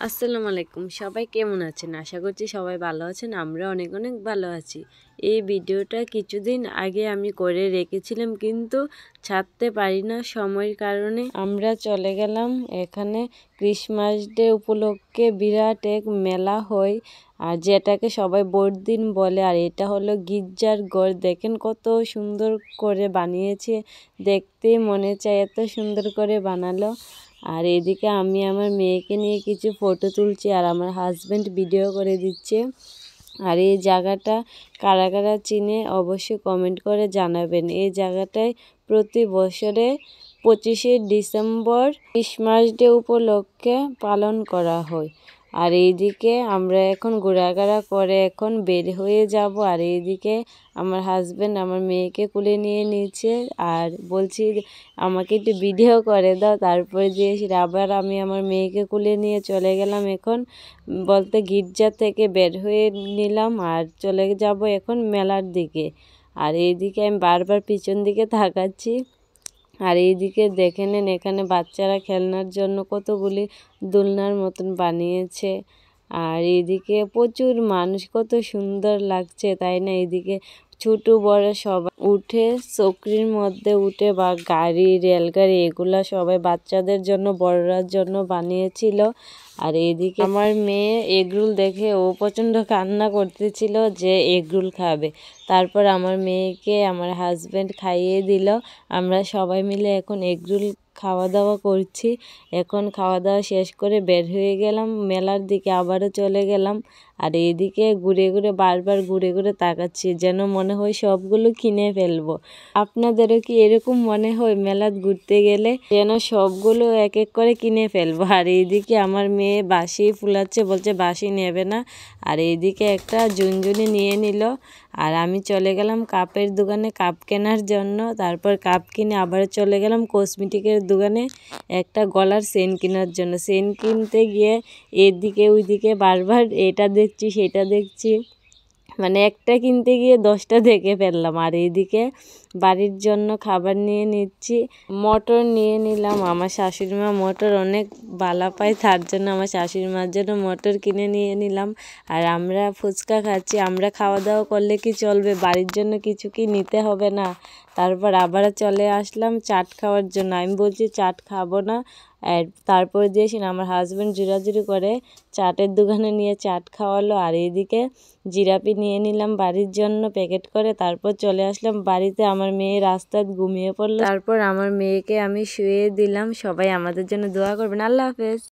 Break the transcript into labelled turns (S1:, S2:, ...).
S1: আসসালামু আলাইকুম, সবাই কেমন আছেন? আশা করছি সবাই ভালো আছেন। আমরা অনেক অনেক ভালো আছি। এই ভিডিওটা কিছুদিন আগে আমি করে রেখেছিলাম, কিন্তু ছাড়তে পারি না সময়ের কারণে। আমরা চলে গেলাম, এখানে ক্রিসমাস ডে উপলক্ষে বিরাট এক মেলা হয়, আর যেটাকে সবাই বড়দিন বলে। আর এটা হলো গির্জার ঘর। দেখেন কত সুন্দর করে বানিয়েছে, দেখতেই মনে চায় এত সুন্দর করে বানালো। আর এদিকে আমি আমার মেয়েকে নিয়ে কিছু ফটো তুলছি, আর আমার হাজব্যান্ড ভিডিও করে দিচ্ছে। আর এই জায়গাটা কারা কারা চিনে অবশ্যই কমেন্ট করে জানাবেন। এই জায়গাটায় প্রতি বছরে 25শে ডিসেম্বর ক্রিসমাস ডে উপলক্ষে পালন করা হয়। আর এইদিকে আমরা এখন ঘোরাঘোরা করে এখন বের হয়ে যাব। আর এইদিকে আমার হাজব্যান্ড আমার মেয়েকে কুলে নিয়ে নিচ্ছে, আর বলছি আমাকে একটু ভিডিও করে দাও। তারপরে দিয়ে আবার আমি আমার মেয়েকে কুলে নিয়ে চলে গেলাম, এখন বলতে গির্জা থেকে বের হয়ে নিলাম আর চলে যাব এখন মেলার দিকে। আর এইদিকে আমি বারবার পিছন দিকে তাকাচ্ছি। আর এইদিকে দেখে নেন, এখানে বাচ্চারা খেলনার জন্য কতগুলি দোলনার মতন বানিয়েছে। আর এইদিকে প্রচুর মানুষ, কত সুন্দর লাগছে তাই না? এইদিকে ছোট বড় সবাই উঠে চকরির মধ্যে উঠে, বা গাড়ি রেলগাড়ি এগুলা সবাই বাচ্চাদের জন্য বড়রার জন্য বানিয়েছিল। আর এইদিকে আমার মেয়ে এগরোল দেখে ও প্রচণ্ড কান্না করতেছিল যে এগরোল খাবে। তারপর আমার মেয়েকে আমার হাজব্যান্ড খাইয়ে দিল। আমরা সবাই মিলে এখন এগরোল খাওয়া দাওয়া করছি। এখন খাওয়া দাওয়া শেষ করে বের হয়ে গেলাম মেলার দিকে, আবারও চলে গেলাম। আর এইদিকে ঘুরে ঘুরে বারবার ঘুরে ঘুরে তাকাচ্ছি, যেন মনে হয় সবগুলো কিনে ফেলবো। আপনাদেরও কি এরকম মনে হয় মেলাত ঘুরতে গেলে যেন সবগুলো এক এক করে কিনে ফেলবো? আর এইদিকে আমার মেয়ে বাঁশি ফুলাচ্ছে, বলছে বাঁশি নেবে না। আর এইদিকে একটা ঝুনঝুনি নিয়ে নিল। আর আমি চলে গেলাম কাপের দোকানে কাপ কেনার জন্য। তারপর কাপ কিনে আবার চলে গেলাম কসমেটিকের দোকানে একটা গলার চেন কেনার জন্য। চেন কিনতে গিয়ে এদিকে ওইদিকে বারবার এটা দেখছি সেটা দেখছি, মানে একটা কিনতে গিয়ে 10টা দেখে ফেললাম। আর এইদিকে বাড়ির জন্য খাবার নিয়ে নিচ্ছি, মটর নিয়ে নিলাম। আমার শাশুড়ি মা মটর অনেক ভালো পায়, তার জন্য আমার শাশুড়ি মার জন্য মটর কিনে নিয়ে নিলাম। আর আমরা ফুচকা খাচ্ছি। আমরা খাওয়া দাওয়া করলে কি চলবে, বাড়ির জন্য কিছু কি নিতে হবে না? তারপর আবার চলে আসলাম চাট খাওয়ার জন্য। আমি বলছি চাট খাবো না। আর তারপর দিয়েছি আমার হাজব্যান্ড জোরাজুরি করে চাটের দোকানে নিয়ে চাট খাওয়ালো। আর এইদিকে জিলাপি নিয়ে নিলাম বাড়ির জন্য প্যাকেট করে। তারপর চলে আসলাম বাড়িতে, আমার মেয়ে রাস্তায় ঘুমিয়ে পড়লো। তারপর আমার মেয়েকে আমি শুয়ে দিলাম। সবাই আমাদের জন্য দোয়া করবেন। আল্লাহ হাফেজ।